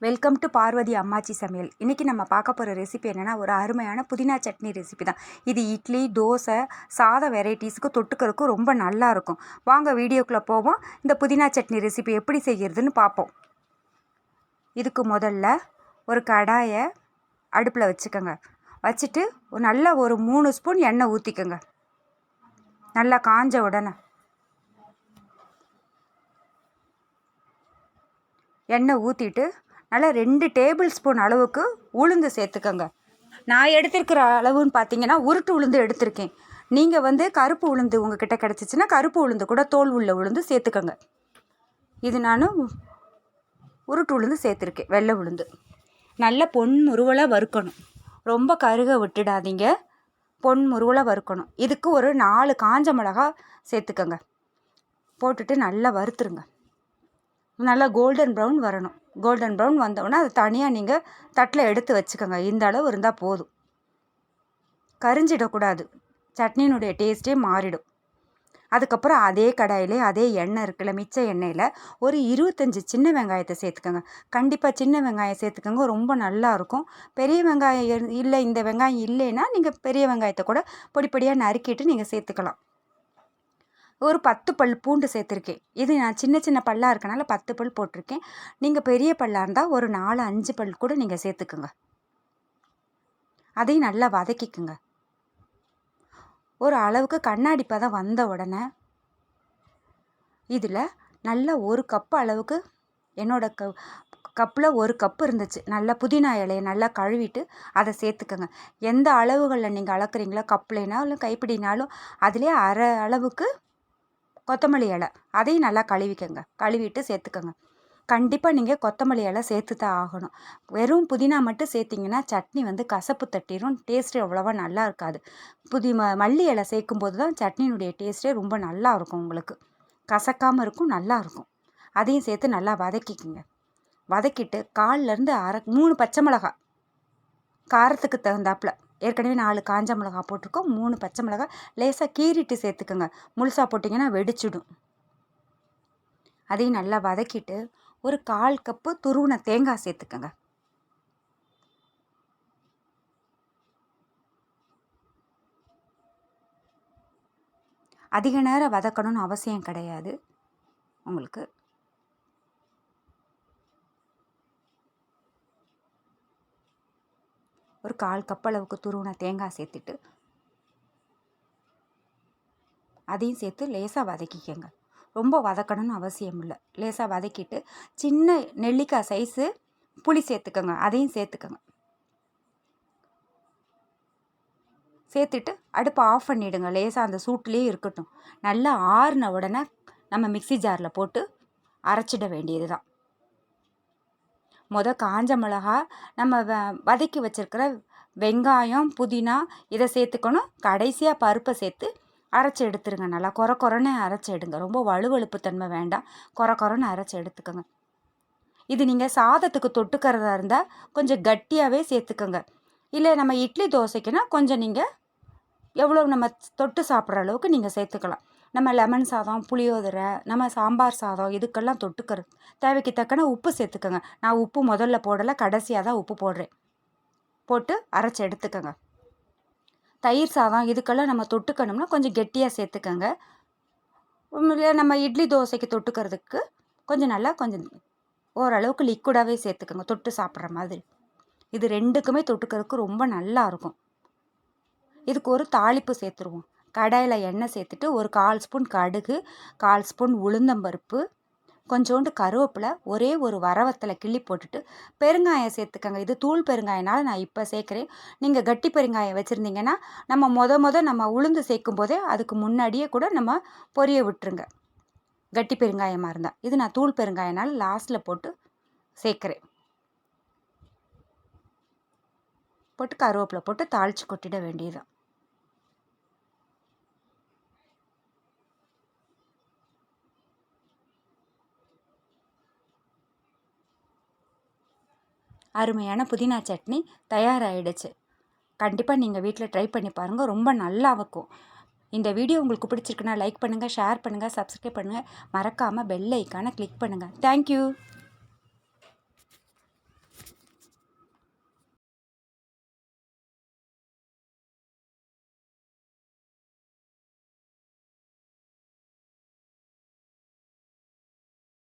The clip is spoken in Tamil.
வெல்கம் டு பார்வதி அம்மாச்சி சமையல். இன்றைக்கி நம்ம பார்க்க போகிற ரெசிபி என்னென்னா, ஒரு அருமையான புதினா சட்னி ரெசிபி தான். இது இட்லி, தோசை, சாதம் வெரைட்டிஸுக்கு தொட்டுக்கிறதுக்கும் ரொம்ப நல்லாயிருக்கும். வாங்க வீடியோக்குள்ளே போவோம். இந்த புதினா சட்னி ரெசிபி எப்படி செய்கிறதுன்னு பார்ப்போம். இதுக்கு முதல்ல ஒரு கடாயை அடுப்பில் வச்சுக்கோங்க. வச்சுட்டு நல்லா ஒரு 3 ஸ்பூன் எண்ணெய் ஊற்றிக்கோங்க. நல்லா காஞ்ச உடனே எண்ணெய் ஊற்றிட்டு நல்லா 2 டேபிள் ஸ்பூன் அளவுக்கு உளுந்து சேர்த்துக்கோங்க. நான் எடுத்திருக்கிற அளவுன்னு பார்த்தீங்கன்னா உருட்டு உளுந்து எடுத்திருக்கேன். நீங்கள் கருப்பு உளுந்து உங்ககிட்ட கிடச்சிச்சின்னா கருப்பு உளுந்து கூட தோல் உள்ள உளுந்து சேர்த்துக்கோங்க. இது நான் உருட்டு உளுந்து சேர்த்துருக்கேன், வெள்ளை உளுந்து. நல்ல பொன் முருவலாக வறுக்கணும், ரொம்ப கருக விட்டுடாதீங்க, பொன் முருவலாக வறுக்கணும். இதுக்கு ஒரு 4 காஞ்ச மிளகா சேர்த்துக்கோங்க. போட்டுட்டு நல்லா வறுத்துருங்க. நல்லா கோல்டன் ப்ரௌன் வரணும். கோல்டன் ப்ரௌன் வந்தோடனே அதை தனியாக நீங்கள் தட்டில் எடுத்து வச்சுக்கோங்க. இந்த அளவு இருந்தால் போதும், கரிஞ்சிடக்கூடாது, சட்னியினுடைய டேஸ்ட்டே மாறிடும். அதுக்கப்புறம் அதே கடாயிலே அதே எண்ணெய் இருக்குல்ல, மிச்ச எண்ணெயில் ஒரு 25 சின்ன வெங்காயத்தை சேர்த்துக்கோங்க. கண்டிப்பாக சின்ன வெங்காயம் சேர்த்துக்கோங்க, ரொம்ப நல்லாயிருக்கும். பெரிய வெங்காயம் இல்லை, இந்த வெங்காயம் இல்லைன்னா நீங்கள் பெரிய வெங்காயத்தை கூட பொடிப்பொடியாக நறுக்கிட்டு நீங்கள் சேர்த்துக்கலாம். ஒரு 10 பல் பூண்டு சேர்த்துருக்கேன். இது நான் சின்ன சின்ன பல்லாக இருக்கனால 10 பல் போட்டிருக்கேன். நீங்கள் பெரிய பல்லாக இருந்தால் ஒரு 4-5 பல் கூட நீங்கள் சேர்த்துக்குங்க. அதையும் நல்லா வதக்கிக்குங்க. ஒரு அளவுக்கு கண்ணாடி பதம் வந்த உடனே இதில் நல்லா 1 கப்பு அளவுக்கு, என்னோட கப்பில் 1 கப்பு இருந்துச்சு, நல்லா புதினா இலையை நல்லா கழுவிட்டு அதை சேர்த்துக்கோங்க. எந்த அளவுகளில் நீங்கள் அளக்குறீங்களோ, கப்லேனாலும் கைப்பிடினாலும் அதிலே அரை அளவுக்கு கொத்தமல்லி இலை, அதையும் நல்லா கழுவிட்டு சேர்த்துக்கோங்க. கண்டிப்பாக நீங்கள் கொத்தமல்லி இலை சேர்த்து தான் ஆகணும். வெறும் புதினா மட்டும் சேர்த்திங்கன்னா சட்னி கசப்பு தட்டிடும், டேஸ்ட்டு அவ்வளோவா நல்லா இருக்காது. மல்லி இலை சேர்க்கும்போது தான் சட்னியினுடைய டேஸ்ட்டே ரொம்ப நல்லா இருக்கும், உங்களுக்கு கசக்காமல் இருக்கும், நல்லா இருக்கும். அதையும் சேர்த்து நல்லா வதக்கிக்குங்க. வதக்கிட்டு 1/4லேருந்து 3 பச்சை மிளகா, காரத்துக்கு தகுந்தாப்புல, ஏற்கனவே 4 காஞ்ச மிளகா போட்டிருக்கோம், 3 பச்சை மிளகா லேசாக கீறிட்டு சேர்த்துக்கோங்க. முழுசாக போட்டிங்கன்னா வெடிச்சிடும். அதையும் நல்லா வதக்கிட்டு ஒரு 1/4 கப்பு துருவின தேங்காய் சேர்த்துக்கோங்க. அதிக நேரம் வதக்கணும்னு அவசியம் கிடையாது உங்களுக்கு. ஒரு 1/4 கப் அளவுக்கு துருவின தேங்காய் சேர்த்துட்டு அதையும் சேர்த்து லேசாக வதக்கிக்கங்க. ரொம்ப வதக்கணும்னு அவசியம் இல்லை, லேசாக வதக்கிட்டு சின்ன நெல்லிக்காய் சைஸு புளி சேர்த்துக்கோங்க. அதையும் சேர்த்துக்கோங்க. சேர்த்துட்டு அடுப்பை ஆஃப் பண்ணிவிடுங்க. லேசாக அந்த சூட்லேயே இருக்கட்டும். நல்லா ஆறின உடனே நம்ம மிக்ஸி ஜாரில் போட்டு அரைச்சிட வேண்டியது தான். காஞ்ச மிளகா, நம்ம வதக்கி வச்சுருக்கிற வெங்காயம், புதினா இதை சேர்த்துக்கணும். கடைசியாக பருப்பை சேர்த்து அரைச்சி எடுத்துருங்க. நல்லா கொரன்னு அரைச்சி எடுங்க. ரொம்ப வலுவழுப்பு தன்மை வேண்டாம், கொரன்னு அரைச்சி எடுத்துக்கோங்க. இது நீங்கள் சாதத்துக்கு தொட்டுக்கிறதா இருந்தால் கொஞ்சம் கட்டியாகவே சேர்த்துக்கோங்க. இல்லை நம்ம இட்லி தோசைக்குன்னா கொஞ்சம் நீங்கள் எவ்வளோ நம்ம தொட்டு சாப்பிட்ற அளவுக்கு நீங்கள் சேர்த்துக்கலாம். நம்ம லெமன் சாதம், புளியோதரை, நம்ம சாம்பார் சாதம் இதுக்கெல்லாம் தொட்டுக்கிறது தேவைக்கு தக்கன உப்பு சேர்த்துக்கோங்க. நான் உப்பு முதல்ல போடலை, கடைசியாக தான் உப்பு போடுறேன். போட்டு அரைச்சி எடுத்துக்கோங்க. தயிர் சாதம் இதுக்கெல்லாம் நம்ம தொட்டுக்கணும்னா கொஞ்சம் கெட்டியாக சேர்த்துக்கோங்க. நம்ம இட்லி தோசைக்கு தொட்டுக்கிறதுக்கு கொஞ்சம் ஓரளவுக்கு லிக்விடாகவே சேர்த்துக்கோங்க, தொட்டு சாப்பிட்ற மாதிரி. இது 2க்குமே தொட்டுக்கிறதுக்கு ரொம்ப நல்லா இருக்கும். இதுக்கு ஒரு தாளிப்பு சேர்த்துருவோம். கடாயில் எண்ணெய் சேர்த்துட்டு ஒரு 1/4 ஸ்பூன் கடுகு, 1/4 ஸ்பூன் உளுந்தம்பருப்பு, கொஞ்சோண்டு கருவேப்பிலை, ஒரே ஒரு வரவத்தலை கிள்ளி போட்டுட்டு பெருங்காயம் சேர்த்துக்கங்க. இது தூள் பெருங்காயனால நான் இப்போ சேர்க்குறேன். நீங்கள் கட்டி பெருங்காயம் வச்சுருந்தீங்கன்னா நம்ம நம்ம உளுந்து சேர்க்கும் போதே அதுக்கு முன்னாடியே கூட நம்ம பொரிய விட்டுருங்க, கட்டி பெருங்காயமாக இருந்தால். இது நான் தூள் பெருங்காயனால லாஸ்ட்டில் போட்டு சேர்க்குறேன். போட்டு கருவேப்பிலை போட்டு தாளித்து கொட்டிட வேண்டியதுதான். அருமையான புதினா சட்னி தயாராகிடுச்சு. கண்டிப்பாக நீங்கள் வீட்டில் ட்ரை பண்ணி பாருங்கள், ரொம்ப நல்லா இருக்கும். இந்த வீடியோ உங்களுக்கு பிடிச்சிருக்குன்னா லைக் பண்ணுங்கள், ஷேர் பண்ணுங்கள், சப்ஸ்கிரைப் பண்ணுங்கள், மறக்காமல் பெல் ஐக்கானை கிளிக் பண்ணுங்கள். தேங்க்யூ.